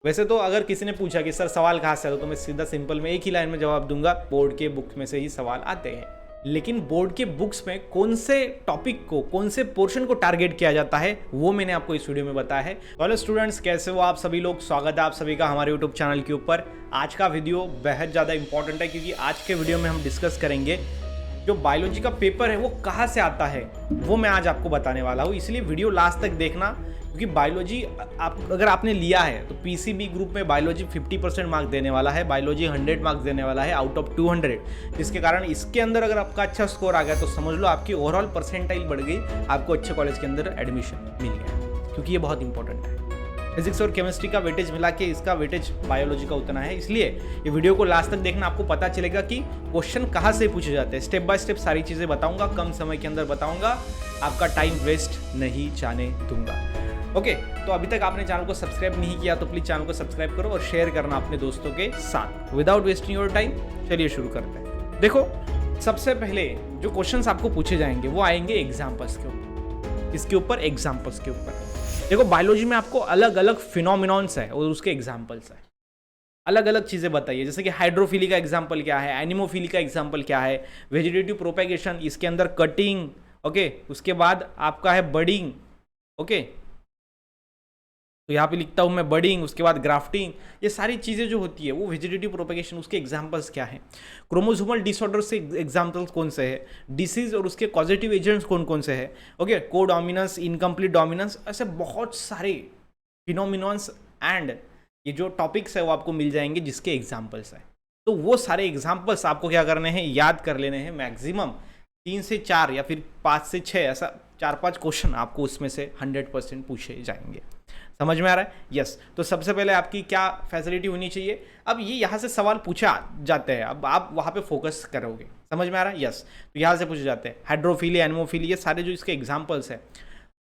वैसे तो अगर किसी ने पूछा कि सर सवाल कहाँ से आता, तो मैं सीधा सिंपल में एक ही लाइन में जवाब दूंगा, बोर्ड के बुक में से ही सवाल आते हैं। लेकिन बोर्ड के बुक्स में कौन से टॉपिक को, कौन से पोर्शन को टारगेट किया जाता है, वो मैंने आपको इस वीडियो में बताया है। हेलो स्टूडेंट्स, कैसे हो आप सभी लोग? स्वागत है आप सभी का हमारे यूट्यूब चैनल के ऊपर। आज का वीडियो बेहद ज़्यादा इंपॉर्टेंट है, क्योंकि आज के वीडियो में हम डिस्कस करेंगे जो बायोलॉजी का पेपर है वो कहाँ से आता है, वो मैं आज आपको बताने वाला हूँ। इसलिए वीडियो लास्ट तक देखना, क्योंकि बायोलॉजी अगर आपने लिया है तो पीसीबी ग्रुप में बायोलॉजी 50% मार्क्स देने वाला है, बायोलॉजी 100 मार्क्स देने वाला है आउट ऑफ 200, जिसके कारण इसके अंदर अगर आपका अच्छा स्कोर आ गया तो समझ लो आपकी ओवरऑल परसेंटाइल बढ़ गई, आपको अच्छे कॉलेज के अंदर एडमिशन मिल गया, क्योंकि ये बहुत इंपॉर्टेंट है। फिजिक्स और केमिस्ट्री का वेटेज मिला के इसका वेटेज बायोलॉजी का उतना है, इसलिए ये वीडियो को लास्ट तक देखना, आपको पता चलेगा कि क्वेश्चन कहाँ से पूछे जाते हैं। स्टेप बाय स्टेप सारी चीज़ें बताऊंगा, कम समय के अंदर बताऊंगा, आपका टाइम वेस्ट नहीं जाने दूंगा। ओके, तो अभी तक आपने चैनल को सब्सक्राइब नहीं किया तो प्लीज़ चैनल को सब्सक्राइब करो और शेयर करना अपने दोस्तों के साथ। विदाउट वेस्टिंग योर टाइम चलिए शुरू करते हैं। देखो, सबसे पहले जो क्वेश्चंस आपको पूछे जाएंगे वो आएंगे एग्जाम्पल्स के ऊपर। इसके ऊपर एग्जाम्पल्स के ऊपर देखो, बायोलॉजी में आपको अलग अलग फिनोमिनॉन्स है और उसके एग्जाम्पल्स है। अलग अलग चीज़ें बताइए, जैसे कि हाइड्रोफिली का एग्जाम्पल क्या है, एनिमोफिली का एग्जाम्पल क्या है, वेजिटेटिव प्रोपेगेशन, इसके अंदर कटिंग, ओके, उसके बाद आपका है बडिंग, ओके, तो यहाँ पे लिखता हूँ मैं बडिंग, उसके बाद ग्राफ्टिंग, ये सारी चीज़ें जो होती है वो वेजिटेटिव प्रोपेगेशन, उसके एग्जाम्पल्स क्या हैं। क्रोमोसोमल डिसऑर्डर से एग्जाम्पल्स कौन से हैं, डिसीज और उसके कॉजेटिव एजेंट्स कौन कौन से हैं, ओके, कोडोमिनेंस, इनकम्प्लीट डोमिनेंस, ऐसे बहुत सारे फिनोमिनॉन्स एंड ये जो टॉपिक्स है वो आपको मिल जाएंगे जिसके एग्जाम्पल्स है। तो वो सारे एग्जाम्पल्स आपको क्या करने हैं, याद कर लेने हैं। मैक्सिमम 3 से 4 या फिर 5 से 6 ऐसा 4-5 क्वेश्चन आपको उसमें से 100% पूछे जाएंगे। समझ में आ रहा है? यस। तो सबसे पहले आपकी क्या फैसिलिटी होनी चाहिए, अब ये यहाँ से सवाल पूछा जाते हैं, अब आप वहाँ पे फोकस करोगे। समझ में आ रहा है? यस। तो यहाँ से पूछे जाते हैं हाइड्रोफिली, एनिमोफिली, ये सारे जो इसके एग्जाम्पल्स हैं।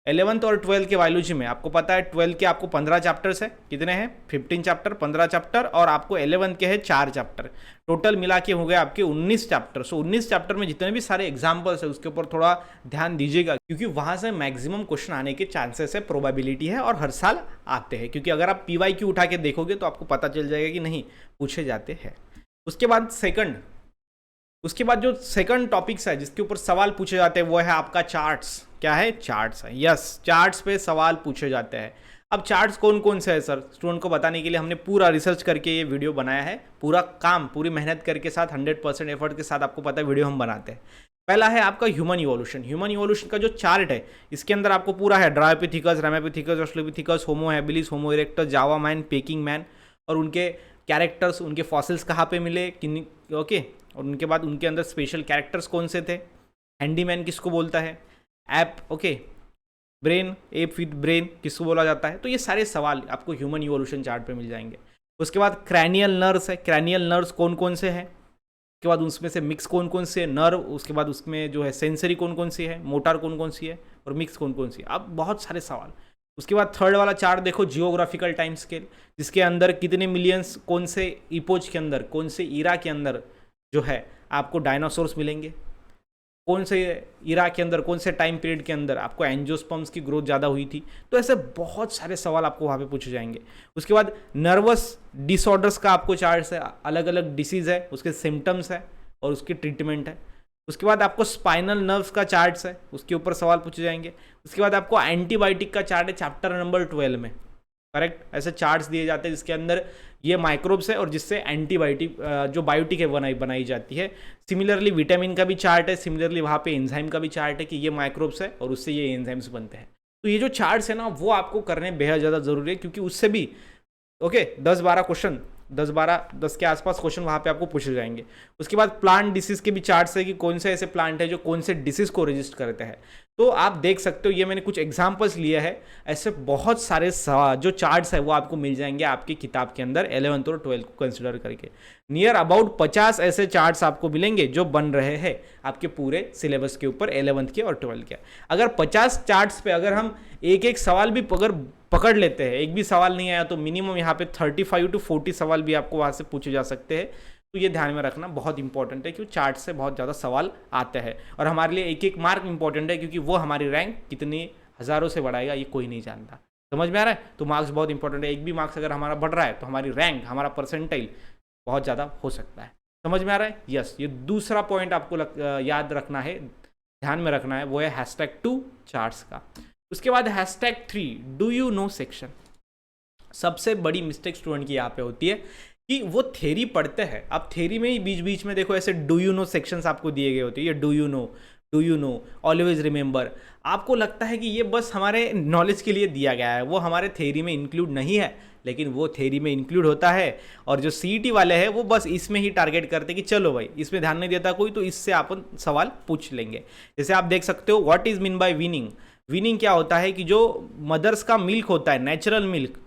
11th और 12th के बायोलॉजी में आपको पता है 12th के आपको 15 चैप्टर्स है, कितने हैं? 15 चैप्टर, 15 चैप्टर, और आपको 11th के हैं 4 चैप्टर, टोटल मिला के हो गए आपके 19 चैप्टर। सो 19 चैप्टर में जितने भी सारे एग्जाम्पल्स है उसके ऊपर थोड़ा ध्यान दीजिएगा, क्योंकि वहाँ से मैक्सिमम क्वेश्चन आने के चांसेस है, प्रोबेबिलिटी है, और हर साल आते हैं। क्योंकि अगर आप PYQ उठा के देखोगे तो आपको पता चल जाएगा कि नहीं, पूछे जाते हैं। उसके बाद जो सेकंड टॉपिक्स है जिसके ऊपर सवाल पूछे जाते हैं वो है आपका चार्ट्स। क्या है? चार्ट्स है। यस, चार्ट्स पे सवाल पूछे जाते हैं। अब चार्ट्स कौन कौन से है सर, स्टूडेंट को बताने के लिए हमने पूरा रिसर्च करके ये वीडियो बनाया है, पूरा काम, पूरी मेहनत करके साथ 100% एफर्ट के साथ आपको पता है वीडियो हम बनाते हैं। पहला है आपका ह्यूमन इवोल्यूशन। ह्यूमन इवोल्यूशन का जो चार्ट है इसके अंदर आपको पूरा है Dryopithecus, Ramapithecus, Australopithecus, Homo habilis, Homo erectus, Java man, Peking man, और उनके कैरेक्टर्स, उनके फॉसिल्स कहाँ पे मिले, किन, ओके, और उनके बाद उनके अंदर स्पेशल कैरेक्टर्स कौन से थे, हैंडीमैन किसको बोलता है, app, okay, brain, app with brain किसको बोला जाता है। तो ये सारे सवाल आपको ह्यूमन इवोल्यूशन चार्ट पे मिल जाएंगे। उसके बाद क्रैनियल नर्व्स है, क्रैनियल नर्व्स कौन कौन से हैं, उसके बाद उसमें से मिक्स कौन कौन से नर्व, उसके बाद उसमें जो है सेंसरी कौन कौन सी है, मोटर कौन कौन सी है, और मिक्स कौन कौन सी है। अब बहुत सारे सवाल। उसके बाद थर्ड वाला चार्ट देखो, जियोग्राफिकल टाइम स्केल, जिसके अंदर कितने मिलियंस, कौन से इपोज के अंदर, कौन से ईरा के अंदर जो है आपको डायनासोर्स मिलेंगे, कौन से इरा के अंदर, कौन से टाइम पीरियड के अंदर आपको एंजियोस्पर्म्स की ग्रोथ ज़्यादा हुई थी। तो ऐसे बहुत सारे सवाल आपको वहाँ पे पूछे जाएंगे। उसके बाद नर्वस डिसऑर्डर्स का आपको चार्ट है, अलग अलग डिसीज़ है, उसके सिम्टम्स है और उसकी ट्रीटमेंट है। उसके बाद आपको स्पाइनल नर्व्स का चार्ट्स है, उसके ऊपर सवाल पूछे जाएंगे। उसके बाद आपको एंटीबायोटिक का चार्ट है चैप्टर नंबर 12 में, करेक्ट। ऐसे चार्ट्स दिए जाते हैं जिसके अंदर ये माइक्रोब्स है और जिससे एंटीबायोटिक जो बायोटिक है बनाई जाती है। सिमिलरली विटामिन का भी चार्ट है, सिमिलरली वहाँ पे एंजाइम का भी चार्ट है कि ये माइक्रोब्स है और उससे ये एंजाइम्स बनते हैं। तो ये जो चार्ट्स है ना वो आपको करने बेहद ज़्यादा ज़रूरी है, क्योंकि उससे भी ओके 10-12 क्वेश्चन, 10 के आसपास क्वेश्चन वहाँ पे आपको पूछे जाएंगे। उसके बाद प्लांट डिसीज़ के भी चार्ट्स है कि कौन से ऐसे प्लांट है जो कौन से डिसीज़ को रजिस्ट करते हैं। तो आप देख सकते हो, ये मैंने कुछ एग्जांपल्स लिए हैं, ऐसे बहुत सारे जो चार्ट्स है वो आपको मिल जाएंगे आपकी किताब के अंदर 11th और 12th को कंसिडर करके। नियर अबाउट 50 ऐसे चार्ट्स आपको मिलेंगे जो बन रहे हैं आपके पूरे सिलेबस के ऊपर 11th के और 12th के। अगर 50 चार्ट्स पे अगर हम एक एक सवाल भी अगर पकड़ लेते हैं, एक भी सवाल नहीं आया तो मिनिमम यहाँ पे 35 to 40 सवाल भी आपको वहाँ से पूछे जा सकते हैं। तो ये ध्यान में रखना बहुत इंपॉर्टेंट है, क्योंकि चार्ट से बहुत ज़्यादा सवाल आते हैं और हमारे लिए एक एक मार्क इंपॉर्टेंट है, क्योंकि वो हमारी रैंक कितनी हज़ारों से बढ़ाएगा ये कोई नहीं जानता। समझ में आ रहा है? तो मार्क्स बहुत इंपॉर्टेंट है। एक भी मार्क्स अगर हमारा बढ़ रहा है तो हमारी रैंक, हमारा परसेंटाइल बहुत ज़्यादा हो सकता है। समझ में आ रहा है? यस, ये दूसरा पॉइंट आपको याद रखना है, ध्यान में रखना है, वो है #2 चार्ट्स का। उसके बाद #3 डू यू नो सेक्शन। सबसे बड़ी मिस्टेक स्टूडेंट की यहाँ पे होती है कि वो थ्योरी पढ़ते हैं, अब थ्योरी में ही बीच बीच में देखो ऐसे डू यू नो सेक्शंस आपको दिए गए होते हैं, ये do you know, always remember. आपको लगता है कि ये बस हमारे नॉलेज के लिए दिया गया है, वो हमारे थ्योरी में इंक्लूड नहीं है, लेकिन वो थ्योरी में इंक्लूड होता है। और जो सीईटी वाले हैं वो बस इसमें ही टारगेट करते हैं कि चलो भाई इसमें ध्यान नहीं देता कोई, तो इससे अपन सवाल पूछ लेंगे। जैसे आप देख सकते हो, what is mean by weaning. Weaning क्या होता है कि जो मदर्स का मिल्क होता है, नेचुरल मिल्क,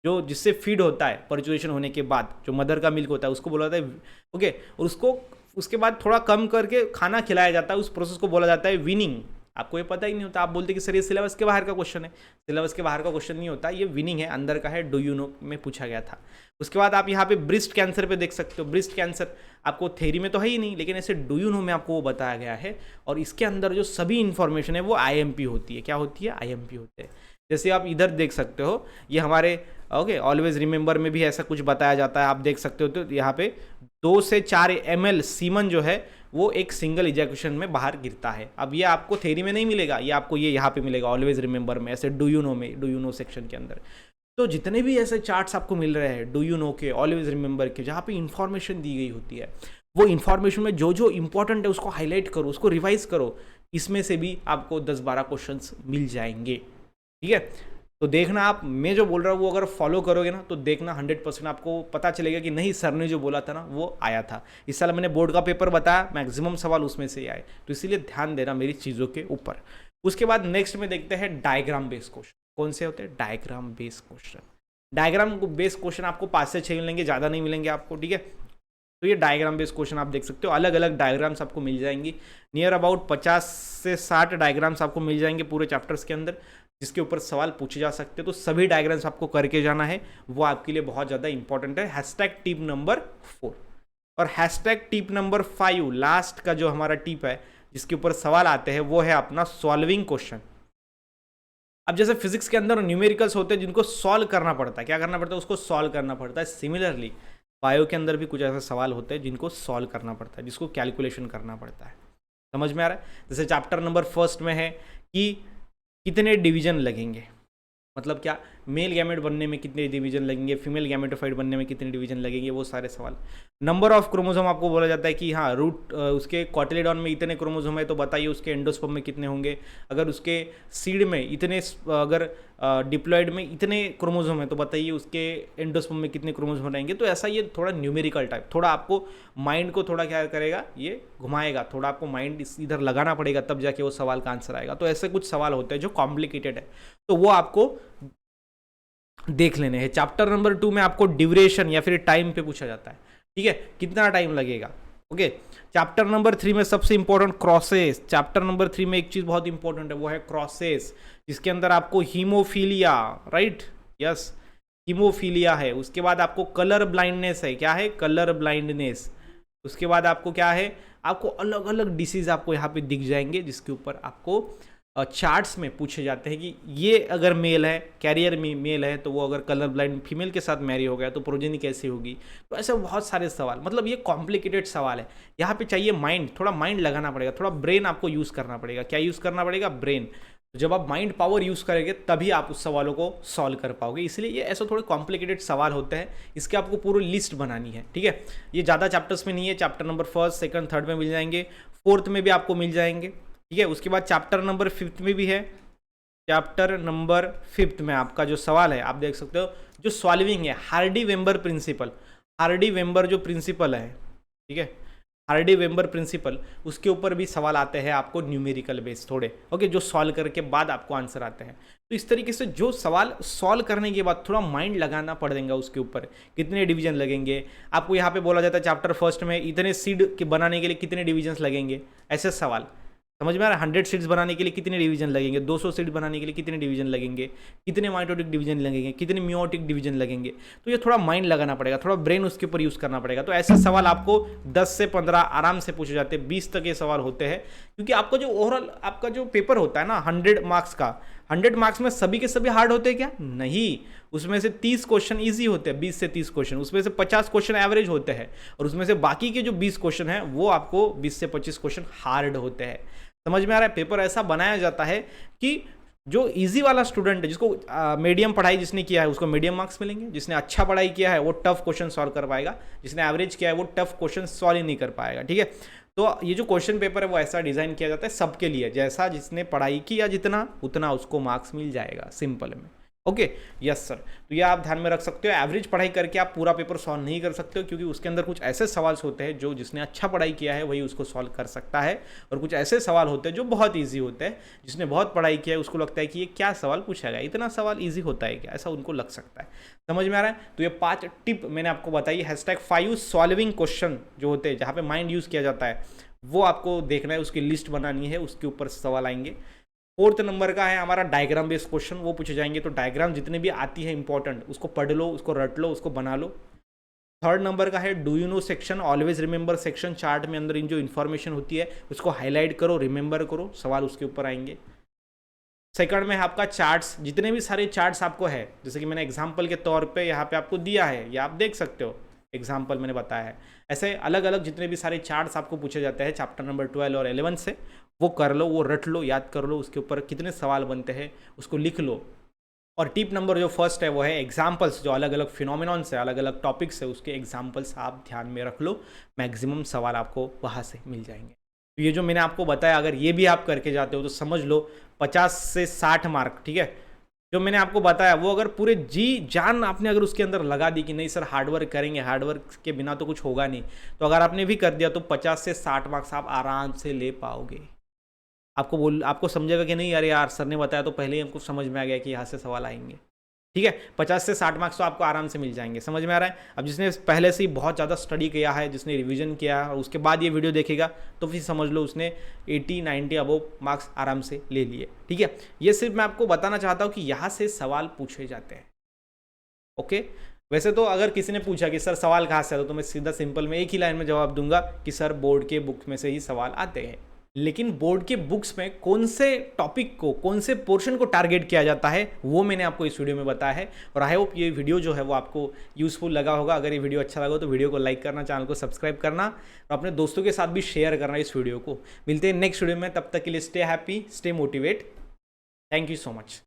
जो जिससे फीड होता है पर्चुएशन होने के बाद, जो मदर का मिल्क होता है उसको बोला जाता है, ओके, और उसको उसके बाद थोड़ा कम करके खाना खिलाया जाता है, उस प्रोसेस को बोला जाता है वीनिंग। आपको ये पता ही नहीं होता, आप बोलते कि सर ये सिलेबस के बाहर का क्वेश्चन है। सिलेबस के बाहर का क्वेश्चन नहीं होता, ये वीनिंग है, अंदर का है, डू यू नो में पूछा गया था। उसके बाद आप यहाँ पे ब्रेस्ट कैंसर पे देख सकते हो। ब्रेस्ट कैंसर आपको थ्योरी में तो है ही नहीं, लेकिन ऐसे डू यू नो में आपको वो बताया गया है, और इसके अंदर जो सभी इंफॉर्मेशन है वो आईएमपी होती है। क्या होती है? आईएमपी होते हैं। जैसे आप इधर देख सकते हो, ये हमारे ओके ऑलवेज रिमेंबर में भी ऐसा कुछ बताया जाता है, आप देख सकते हो। तो यहाँ पे 2 से 4 ml सीमन जो है वो एक सिंगल इजैक्यूशन में बाहर गिरता है। अब ये आपको थ्योरी में नहीं मिलेगा, ये आपको ये यहाँ पे मिलेगा ऑलवेज रिमेंबर में, ऐसे डू यू नो में, डू यू नो सेक्शन के अंदर। तो जितने भी ऐसे चार्ट्स आपको मिल रहे हैं डू यू नो के, ऑलवेज रिमेंबर के, जहाँ पे इंफॉर्मेशन दी गई होती है, वो इंफॉर्मेशन में जो जो इंपॉर्टेंट है उसको हाईलाइट करो, उसको रिवाइज करो। इसमें से भी आपको 10-12 क्वेश्चन मिल जाएंगे। ठीक है, तो देखना आप, मैं जो बोल रहा हूँ वो अगर फॉलो करोगे ना तो देखना 100% आपको पता चलेगा कि नहीं सर ने जो बोला था ना वो आया था। इस साल मैंने बोर्ड का पेपर बताया, मैक्सिमम सवाल उसमें से ही आए, तो इसीलिए ध्यान देना मेरी चीज़ों के ऊपर। उसके बाद नेक्स्ट में देखते हैं डायग्राम बेस्ड क्वेश्चन। कौन से होते हैं? Diagram based question. Diagram based question आपको 5 से 6 मिलेंगे, ज़्यादा नहीं मिलेंगे आपको। ठीक है, तो ये डायग्राम बेस्ड क्वेश्चन आप देख सकते हो, अलग अलग डायग्राम्स आपको मिल जाएंगी। नियर अबाउट 50 से 60 डायग्राम्स आपको मिल जाएंगे पूरे चैप्टर्स के अंदर, जिसके ऊपर सवाल पूछे जा सकते हैं। तो सभी डायग्राम्स आपको करके जाना है, वो आपके लिए बहुत ज़्यादा इंपॉर्टेंट है। #टिप नंबर 4 और #टिप नंबर 5 लास्ट का जो हमारा टिप है जिसके ऊपर सवाल आते हैं वो है अपना सॉल्विंग क्वेश्चन। अब जैसे फिजिक्स के अंदर न्यूमेरिकल्स होते हैं जिनको सॉल्व करना पड़ता है, क्या करना पड़ता है? उसको सॉल्व करना पड़ता है। सिमिलरली बायो के अंदर भी कुछ ऐसे सवाल होते हैं जिनको सॉल्व करना पड़ता है, जिसको कैलकुलेशन करना पड़ता है। समझ में आ रहा है? जैसे चैप्टर नंबर 1 में है कि कितने डिवीजन लगेंगे, मतलब क्या, मेल गैमेट बनने में कितने डिवीजन लगेंगे, फीमेल गैमेटोफाइट बनने में कितने डिवीजन लगेंगे, वो सारे सवाल। नंबर ऑफ क्रोमोसोम आपको बोला जाता है कि हाँ रूट उसके कॉटिलेडॉन में इतने क्रोमोसोम है तो बताइए उसके एंडोस्पर्म में कितने होंगे। अगर उसके सीड में इतने, अगर डिप्लॉयड में इतने क्रोमोसोम है तो बताइए उसके एंडोस्पर्म में कितने क्रोमोसोम रहेंगे। तो ऐसा ये थोड़ा न्यूमेरिकल टाइप, थोड़ा आपको माइंड को थोड़ा क्या करेगा, ये घुमाएगा, थोड़ा आपको माइंड इधर लगाना पड़ेगा, तब जाके वो सवाल का आंसर आएगा। तो ऐसे कुछ सवाल होते हैं जो कॉम्प्लिकेटेड है, तो वो आपको देख लेने हैं। चैप्टर नंबर 2 में आपको ड्यूरेशन या फिर टाइम पे पूछा जाता है। ठीक है, कितना टाइम लगेगा। ओके, चैप्टर नंबर 3 में सबसे इंपॉर्टेंट क्रॉसेस। चैप्टर नंबर 3 में एक चीज बहुत इंपॉर्टेंट है, वो है क्रॉसेस, जिसके अंदर आपको हीमोफीलिया, राइट, यस, हीमोफीलिया है। उसके बाद आपको कलर ब्लाइंडनेस है। क्या है? Colour blindness. उसके बाद आपको क्या है, आपको अलग अलग डिसीज आपको यहाँ पे दिख जाएंगे, जिसके ऊपर आपको चार्ट्स में पूछे जाते हैं कि ये अगर मेल है, कैरियर में मेल है, तो वो अगर कलर ब्लाइंड फीमेल के साथ मैरी हो गया तो प्रोजेनी कैसी होगी। तो ऐसे बहुत सारे सवाल, मतलब ये कॉम्प्लिकेटेड सवाल है। यहाँ पे चाहिए माइंड, थोड़ा माइंड लगाना पड़ेगा, थोड़ा ब्रेन आपको यूज़ करना पड़ेगा। क्या यूज़ करना पड़ेगा? ब्रेन। तो जब आप माइंड पावर यूज़ करेंगे तभी आप उस सवालों को सॉल्व कर पाओगे। इसलिए ये ऐसे थोड़े कॉम्प्लिकेटेड सवाल होते हैं, इसके आपको पूरी लिस्ट बनानी है। ठीक है, ये ज़्यादा चैप्टर्स में नहीं है, चैप्टर नंबर 1, 2, 3 में मिल जाएंगे, 4th में भी आपको मिल जाएंगे। ठीक है, उसके बाद चैप्टर नंबर 5 में भी है। चैप्टर नंबर 5 में आपका जो सवाल है आप देख सकते हो, जो सॉल्विंग है, हार्डी-वेम्बर प्रिंसिपल। हार्डी-वेम्बर जो प्रिंसिपल है, ठीक है, हार्डी-वेम्बर प्रिंसिपल, उसके ऊपर भी सवाल आते हैं आपको न्यूमेरिकल बेस थोड़े, ओके, जो सॉल्व करके बाद आपको आंसर आते हैं। तो इस तरीके से जो सवाल सॉल्व करने के बाद थोड़ा माइंड लगाना पड़ेगा उसके ऊपर, कितने डिवीजन लगेंगे। आपको यहाँ पे बोला जाता है चैप्टर 1 में इतने सीड के बनाने के लिए कितने डिवीजन्स लगेंगे, ऐसे सवाल। समझ में आ रहा है? 100 सीट्स बनाने के लिए कितने डिवीजन लगेंगे, 200 सीट बनाने के लिए कितने डिवीजन लगेंगे, कितने माइटोटिक डिवीजन लगेंगे, कितने मियोटिक डिवीजन लगेंगे। तो ये थोड़ा माइंड लगाना पड़ेगा, थोड़ा ब्रेन उसके ऊपर यूज़ करना पड़ेगा। तो ऐसे सवाल आपको 10 से 15 आराम से पूछे जाते हैं, 20 तक ये सवाल होते हैं, क्योंकि आपका जो ओवरऑल आपका जो पेपर होता है ना 100 मार्क्स का, 100 मार्क्स में सभी के सभी हार्ड होते हैं क्या? नहीं, उसमें से 30 क्वेश्चन ईजी होते हैं, 20 से 30 क्वेश्चन, उसमें से 50 क्वेश्चन एवरेज होते हैं, और उसमें से बाकी के जो 20 क्वेश्चन हैं वो आपको 20 से 25 क्वेश्चन हार्ड होते हैं। समझ में आ रहा है? पेपर ऐसा बनाया जाता है कि जो इजी वाला स्टूडेंट है, जिसको मीडियम पढ़ाई जिसने किया है उसको मीडियम मार्क्स मिलेंगे, जिसने अच्छा पढ़ाई किया है वो टफ क्वेश्चन सॉल्व कर पाएगा, जिसने एवरेज किया है वो टफ क्वेश्चन सॉल्व ही नहीं कर पाएगा। ठीक है, तो ये जो क्वेश्चन पेपर है वो ऐसा डिजाइन किया जाता है सबके लिए, जैसा जिसने पढ़ाई किया जितना उतना उसको मार्क्स मिल जाएगा, सिंपल में। Okay, yes sir. तो ये आप ध्यान में रख सकते हो, एवरेज पढ़ाई करके आप पूरा पेपर सॉल्व नहीं कर सकते हो, क्योंकि उसके अंदर कुछ ऐसे सवाल होते हैं जो जिसने अच्छा पढ़ाई किया है वही उसको सॉल्व कर सकता है, और कुछ ऐसे सवाल होते हैं जो बहुत ईजी होते हैं, जिसने बहुत पढ़ाई किया है उसको लगता है कि ये क्या सवाल पूछा गया, इतना सवाल ईजी होता है क्या, ऐसा उनको लग सकता है। समझ में आ रहा है? तो ये 5 टिप मैंने आपको बताई। #5 सॉल्विंग क्वेश्चन जो होते हैं, जहाँ पे माइंड यूज़ किया जाता है, वो आपको देखना है, उसकी लिस्ट बनानी है, उसके ऊपर सवाल आएंगे। 4th नंबर का है हमारा डायग्राम बेस्ड क्वेश्चन, वो पूछे जाएंगे। तो डायग्राम जितने भी आती है इंपॉर्टेंट, उसको पढ़ लो, उसको रट लो, उसको बना लो। 3rd नंबर का है do you know section, always remember section, chart में अंदर इन जो इन्फॉर्मेशन होती है उसको हाईलाइट करो, रिमेंबर करो, सवाल उसके ऊपर आएंगे। 2nd में है आपका चार्ट्स, जितने भी सारे चार्ट्स आपको है, जैसे कि मैंने एग्जाम्पल के तौर पे यहाँ पे आपको दिया है, ये आप देख सकते हो, एग्जाम्पल मैंने बताया है। ऐसे अलग अलग जितने भी सारे चार्ट्स आपको पूछे जाते हैं चैप्टर नंबर 12 और 11 से, वो कर लो, वो रट लो, याद कर लो, उसके ऊपर कितने सवाल बनते हैं उसको लिख लो। और टिप नंबर जो फर्स्ट है वो है एग्जाम्पल्स, जो अलग अलग फिनोमिनॉन्स है, अलग अलग टॉपिक्स है, उसके एग्जाम्पल्स आप ध्यान में रख लो, मैक्सिमम सवाल आपको वहाँ से मिल जाएंगे। तो ये जो मैंने आपको बताया, अगर ये भी आप करके जाते हो तो समझ लो 50 से 60 मार्क, ठीक है, जो मैंने आपको बताया वो अगर पूरे जी जान आपने अगर उसके अंदर लगा दी कि नहीं सर हार्डवर्क करेंगे, हार्डवर्क के बिना तो कुछ होगा नहीं, तो अगर आपने भी कर दिया तो 50 से 60 मार्क्स आप आराम से ले पाओगे। आपको समझेगा कि नहीं अरे यार सर ने बताया तो पहले ही हमको समझ में आ गया कि यहाँ से सवाल आएंगे। ठीक है, 50 से 60 मार्क्स तो आपको आराम से मिल जाएंगे। समझ में आ रहा है? अब जिसने पहले से ही बहुत ज़्यादा स्टडी किया है, जिसने रिवीजन किया है और उसके बाद ये वीडियो देखेगा, तो फिर समझ लो उसने 80-90 अबव मार्क्स आराम से ले लिए। ठीक है, ये सिर्फ मैं आपको बताना चाहता हूँ कि यहाँ से सवाल पूछे जाते हैं। ओके, वैसे तो अगर किसी ने पूछा कि सर सवाल कहाँ से आता, तो मैं सीधा सिंपल में एक ही लाइन में जवाब दूंगा कि सर बोर्ड के बुक में से ही सवाल आते हैं। लेकिन बोर्ड के बुक्स में कौन से टॉपिक को, कौन से पोर्शन को टारगेट किया जाता है, वो मैंने आपको इस वीडियो में बताया है। और आई होप ये वीडियो जो है वो आपको यूज़फुल लगा होगा। अगर ये वीडियो अच्छा लगा तो वीडियो को लाइक करना, चैनल को सब्सक्राइब करना और अपने दोस्तों के साथ भी शेयर करना इस वीडियो को। मिलते हैं नेक्स्ट वीडियो में, तब तक के लिए stay happy, stay motivate. Thank you so much.